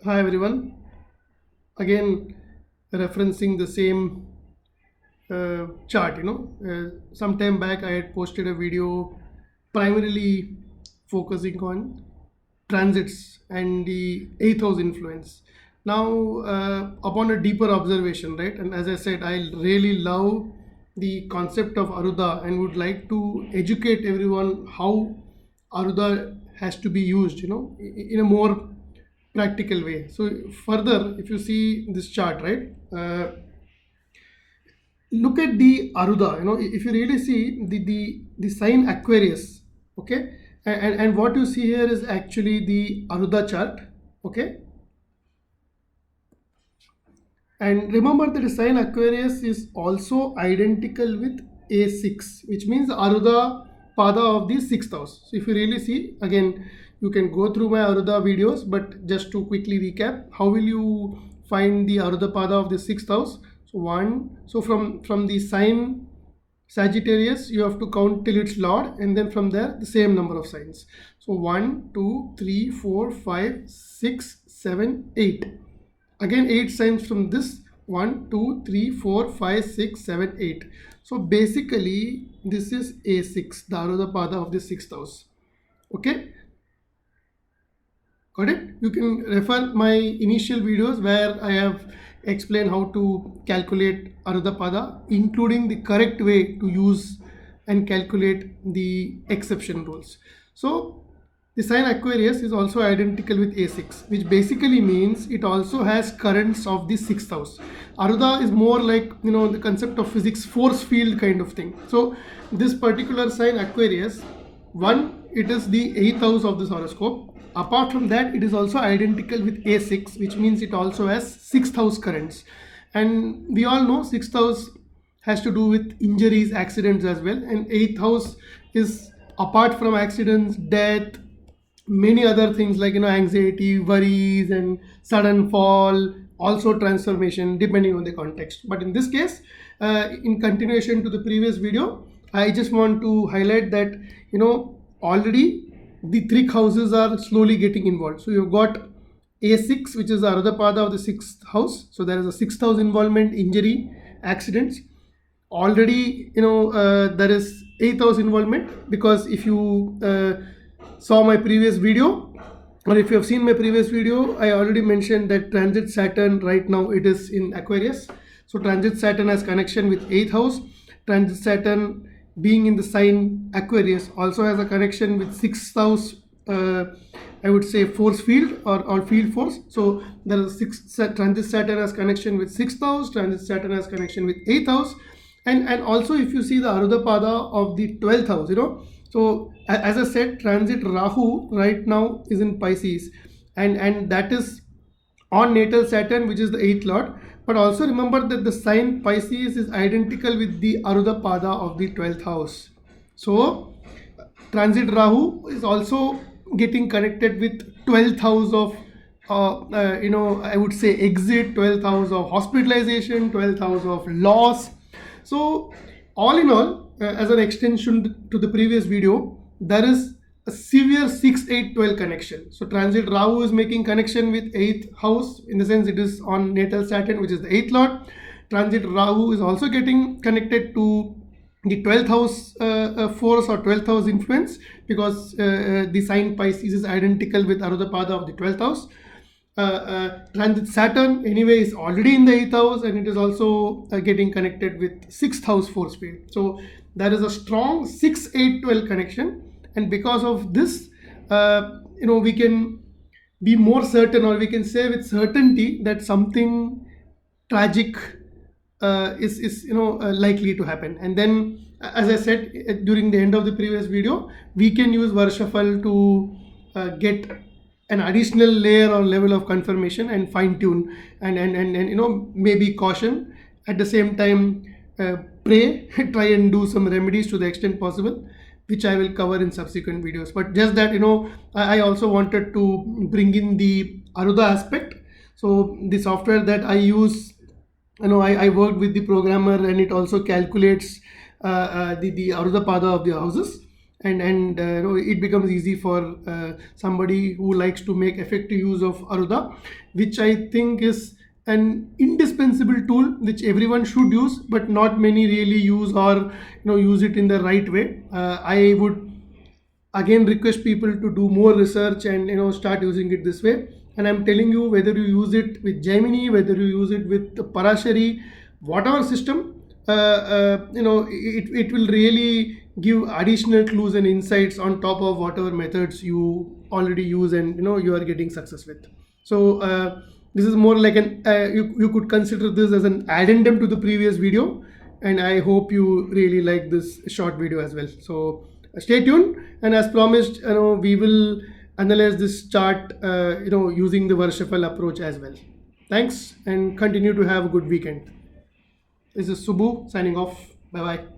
Hi everyone. Again, referencing the same chart. Some time back I had posted a video primarily focusing on transits and the eighth house influence. Now, upon a deeper observation, right, and as I said, I really love the concept of Arudha and would like to educate everyone how Arudha has to be used, in a more practical way. So, further, if you see this chart, right, look at the Arudha. If you really see the sign Aquarius, okay, and what you see here is actually the Arudha chart, okay. And remember that the sign Aquarius is also identical with A6, which means Arudha Pada of the sixth house. So if you really see, again, you can go through my Arudha videos, but just to quickly recap, how will you find the Arudha Pada of the sixth house? So from the sign Sagittarius, you have to count till its Lord, and then from there the same number of signs. So 1, 2, 3, 4, 5, 6, 7, 8. Again 8 signs from this 1, 2, 3, 4, 5, 6, 7, 8. So basically this is A6, the Arudha Pada of the sixth house. Okay, got it? You can refer my initial videos where I have explained how to calculate Arudha Pada, including the correct way to use and calculate the exception rules. So the sign Aquarius is also identical with A6, which basically means it also has currents of the sixth house. Arudha is more like, the concept of physics, force field kind of thing. So this particular sign Aquarius, one, it is the eighth house of this horoscope. Apart from that, it is also identical with A6, which means it also has sixth house currents. And we all know sixth house has to do with injuries, accidents as well. And eighth house is, apart from accidents, death, many other things like anxiety, worries, and sudden fall, also transformation depending on the context. But in this case, in continuation to the previous video, I just want to highlight that already the three houses are slowly getting involved. So you've got A6, which is the Arudha Pada of the sixth house. So there is a sixth house involvement, injury, accidents. Already there is eighth house involvement, because if you saw my previous video, or if you have seen my previous video, I already mentioned that transit Saturn right now it is in Aquarius. So transit Saturn has connection with 8th house. Transit Saturn being in the sign Aquarius also has a connection with 6th house, I would say force field or field force. So there is transit Saturn has connection with 6th house, transit Saturn has connection with 8th house, and also if you see the Arudha Pada of the 12th house, so as I said, transit Rahu right now is in Pisces, and that is on natal Saturn, which is the 8th lord. But also remember that the sign Pisces is identical with the Arudha Pada of the 12th house. So transit Rahu is also getting connected with 12th house of I would say exit, 12th house of hospitalization, 12th house of loss. So all in all, as an extension to the previous video, there is a severe 6-8-12 connection. So transit Rahu is making connection with 8th house, in the sense it is on natal Saturn, which is the 8th lord. Transit Rahu is also getting connected to the 12th house force or 12th house influence, because the sign Pisces is identical with Arudha Pada of the 12th house. Transit Saturn anyway is already in the 8th house, and it is also getting connected with 6th house force field. So there is a strong 6-8-12 connection, and because of this we can be more certain, or we can say with certainty, that something tragic is likely to happen. And then, as I said during the end of the previous video, we can use Varshafal to get an additional layer or level of confirmation and fine tune, and maybe caution at the same time. Pray, try and do some remedies to the extent possible, which I will cover in subsequent videos. But just that I also wanted to bring in the Arudha aspect. So the software that I use, I worked with the programmer, and it also calculates the Arudha Pada of the houses. and it becomes easy for somebody who likes to make effective use of Arudha, which I think is an indispensable tool which everyone should use, but not many really use or use it in the right way. I would again request people to do more research and start using it this way. And I'm telling you, whether you use it with Gemini, whether you use it with Parashari, whatever system, it will really give additional clues and insights on top of whatever methods you already use and you are getting success with. So this is more like an you could consider this as an addendum to the previous video, and I hope you really like this short video as well. So stay tuned, and as promised, we will analyze this chart using the Varshafal approach as well. Thanks, and continue to have a good weekend. This is Subbu signing off. Bye bye.